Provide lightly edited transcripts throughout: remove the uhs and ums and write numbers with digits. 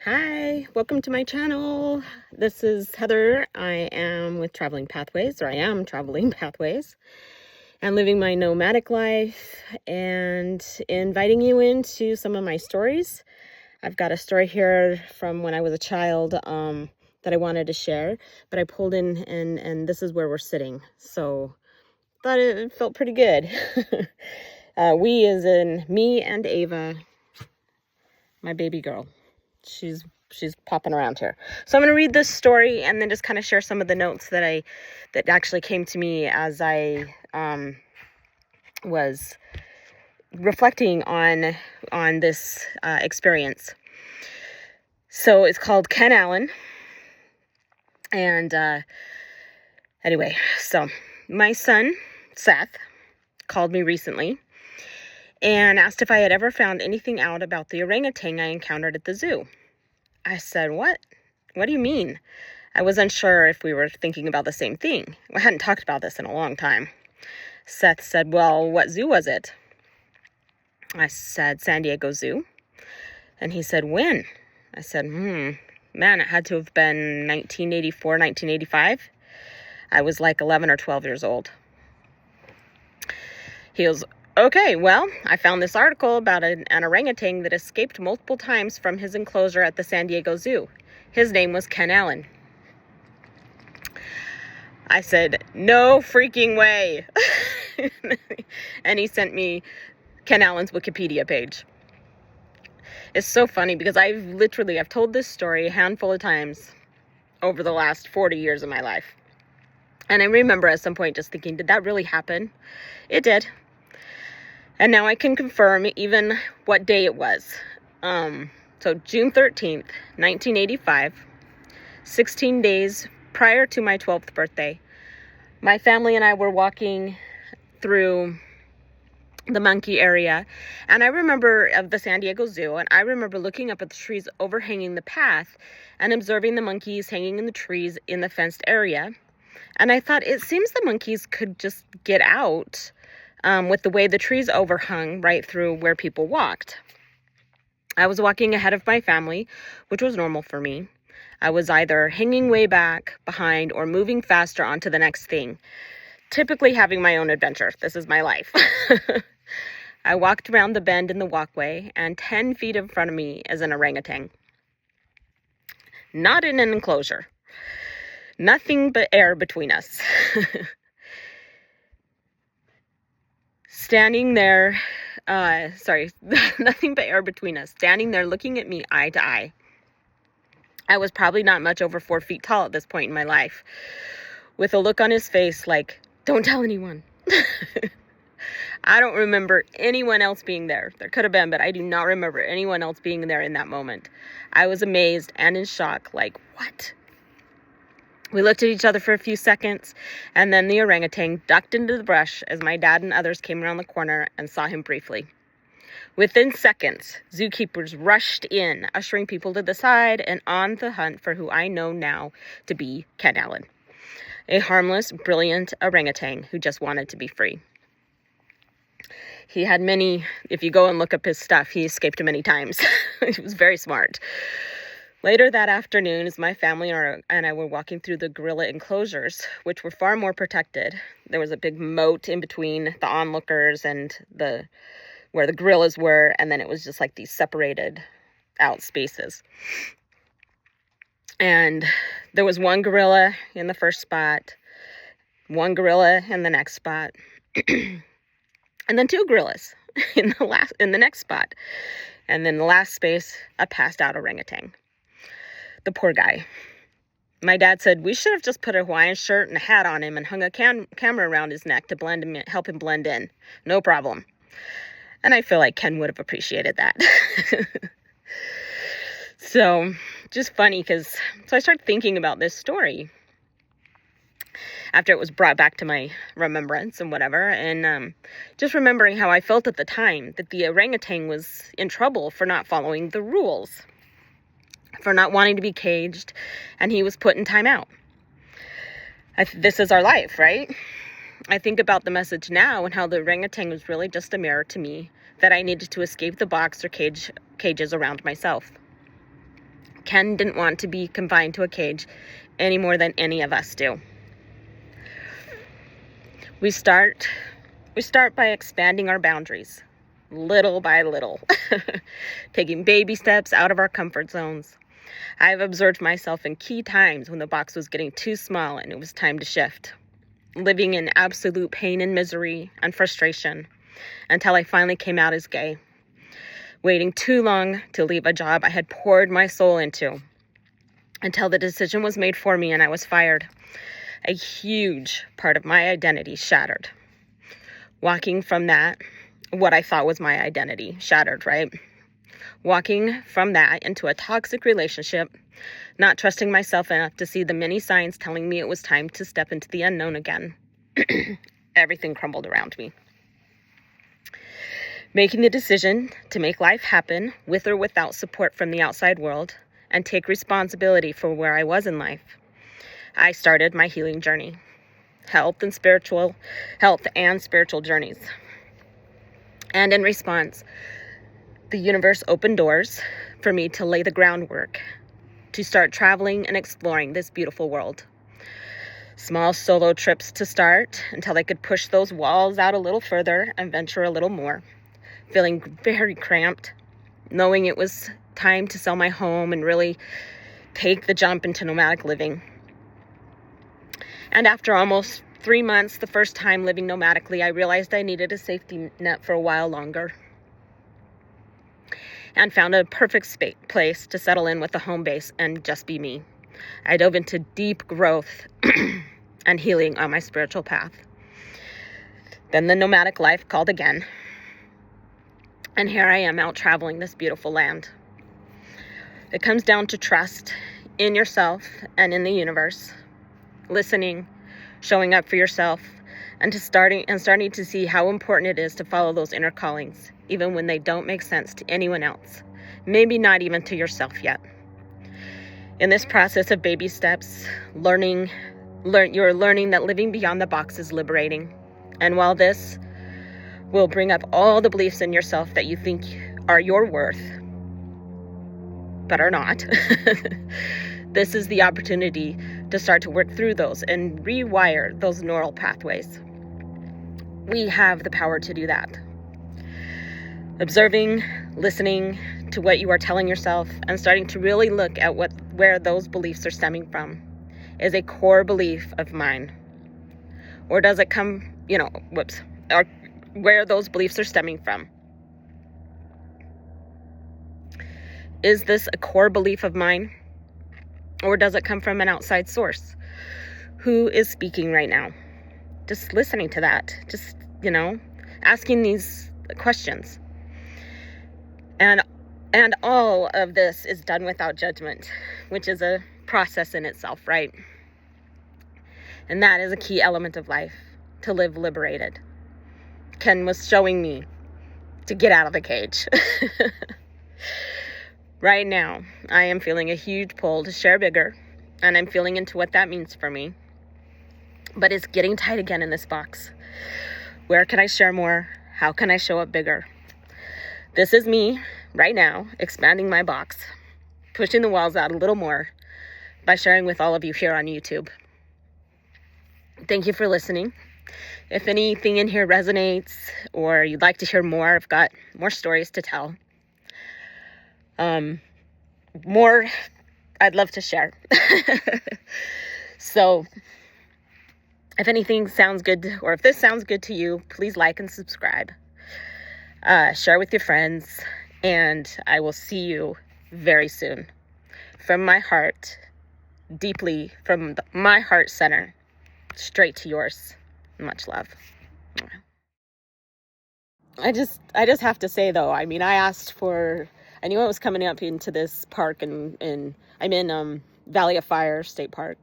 Hi, welcome to my channel. This is Heather. I am with Traveling Pathways, or I am Traveling Pathways, and living my nomadic life and inviting you into some of my stories. I've got a story here from when I was a child that I wanted to share, but I pulled in and this is where we're sitting. So thought it felt pretty good. We as in me and Ava, my baby girl. She's popping around here. So I'm going to read this story and then just kind of share some of the notes that actually came to me as I was reflecting on this experience. So it's called Ken Allen. And anyway, so my son, Seth, called me recently and asked if I had ever found anything out about the orangutan I encountered at the zoo. I said, "What? What do you mean?" I was unsure if we were thinking about the same thing. We hadn't talked about this in a long time. Seth said, "Well, what zoo was it?" I said, "San Diego Zoo." And he said, "When?" I said, man, it had to have been 1984, 1985. I was like 11 or 12 years old. He goes, "Okay, well, I found this article about an orangutan that escaped multiple times from his enclosure at the San Diego Zoo. His name was Ken Allen." I said, "No freaking way." And he sent me Ken Allen's Wikipedia page. It's so funny because I've told this story a handful of times over the last 40 years of my life. And I remember at some point just thinking, did that really happen? It did. And now I can confirm even what day it was. So June 13th, 1985, 16 days prior to my 12th birthday, my family and I were walking through the monkey area, and I remember of the San Diego Zoo, and I remember looking up at the trees overhanging the path and observing the monkeys hanging in the trees in the fenced area. And I thought, it seems the monkeys could just get out with the way the trees overhung right through where people walked. I was walking ahead of my family, which was normal for me. I was either hanging way back, behind, or moving faster onto the next thing, typically having my own adventure. This is my life. I walked around the bend in the walkway, and 10 feet in front of me is an orangutan. Not in an enclosure. Nothing but air between us. Standing there, nothing but air between us, standing there looking at me eye to eye. I was probably not much over 4 feet tall at this point in my life, with a look on his face like, "Don't tell anyone." I don't remember anyone else being there. There could have been, but I do not remember anyone else being there in that moment. I was amazed and in shock, like, what? We looked at each other for a few seconds, and then the orangutan ducked into the brush as my dad and others came around the corner and saw him briefly. Within seconds, zookeepers rushed in, ushering people to the side and on the hunt for who I know now to be Ken Allen, a harmless, brilliant orangutan who just wanted to be free. He had many, if you go and look up his stuff, he escaped many times. He was very smart. Later that afternoon, as my family and I were walking through the gorilla enclosures, which were far more protected, there was a big moat in between the onlookers and where the gorillas were, and then it was just like these separated out spaces. And there was one gorilla in the first spot, one gorilla in the next spot, and then two gorillas in the next spot, and then the last space, a passed out orangutan. The poor guy. My dad said we should have just put a Hawaiian shirt and a hat on him and hung a camera around his neck to help him blend in. No problem. And I feel like Ken would have appreciated that. So, just funny because I started thinking about this story after it was brought back to my remembrance and whatever, and just remembering how I felt at the time that the orangutan was in trouble for not following the rules, for not wanting to be caged, and he was put in timeout. This is our life, right? I think about the message now and how the orangutan was really just a mirror to me that I needed to escape the box or cages around myself. Ken didn't want to be confined to a cage any more than any of us do. We start by expanding our boundaries, little by little, taking baby steps out of our comfort zones. I've observed myself in key times when the box was getting too small and it was time to shift, living in absolute pain and misery and frustration until I finally came out as gay, waiting too long to leave a job I had poured my soul into until the decision was made for me and I was fired. A huge part of my identity shattered. Walking from that, what I thought was my identity shattered, right? Walking from that into a toxic relationship, not trusting myself enough to see the many signs telling me it was time to step into the unknown again. Everything crumbled around me. Making the decision to make life happen with or without support from the outside world and take responsibility for where I was in life. I started my healing journey, health and spiritual journeys. And in response, the universe opened doors for me to lay the groundwork to start traveling and exploring this beautiful world. Small solo trips to start until I could push those walls out a little further and venture a little more, feeling very cramped, knowing it was time to sell my home and really take the jump into nomadic living. And after almost 3 months, the first time living nomadically, I realized I needed a safety net for a while longer and found a perfect place to settle in with a home base and just be me. I dove into deep growth and healing on my spiritual path. Then the nomadic life called again. And here I am out traveling this beautiful land. It comes down to trust in yourself and in the universe, listening, showing up for yourself, and starting to see how important it is to follow those inner callings, even when they don't make sense to anyone else, maybe not even to yourself yet. In this process of baby steps, you're learning that living beyond the box is liberating. And while this will bring up all the beliefs in yourself that you think are your worth, but are not, this is the opportunity to start to work through those and rewire those neural pathways. We have the power to do that. Observing, listening to what you are telling yourself, and starting to really look at where those beliefs are stemming from is a core belief of mine. Or does it come, or where those beliefs are stemming from. Is this a core belief of mine? Or does it come from an outside source? Who is speaking right now? Just listening to that. Just, asking these questions. And all of this is done without judgment, which is a process in itself, right? And that is a key element of life, to live liberated. Ken was showing me to get out of the cage. Right now, I am feeling a huge pull to share bigger, and I'm feeling into what that means for me. But it's getting tight again in this box. Where can I share more? How can I show up bigger? This is me right now, expanding my box, pushing the walls out a little more by sharing with all of you here on YouTube. Thank you for listening. If anything in here resonates or you'd like to hear more, I've got more stories to tell. More I'd love to share. So if anything sounds good, or if this sounds good to you, please like and subscribe. Share with your friends, and I will see you very soon. From my heart, deeply from my heart center, straight to yours. Much love. I just have to say though, I knew I was coming up into this park, and I'm in Valley of Fire State Park,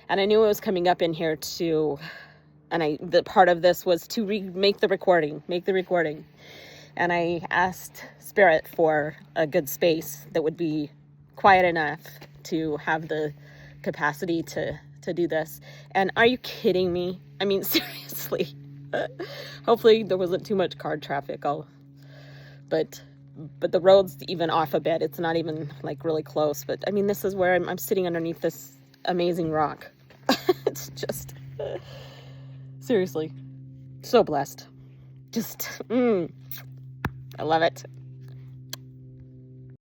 and I knew I was coming up in here the part of this was to make the recording, and I asked Spirit for a good space that would be quiet enough to have the capacity to do this. And are you kidding me? I mean, seriously. Hopefully there wasn't too much car traffic. But but the road's even off a bit. It's not even like really close. But I mean, this is where I'm sitting underneath this amazing rock. It's just, seriously, so blessed. Just, I love it.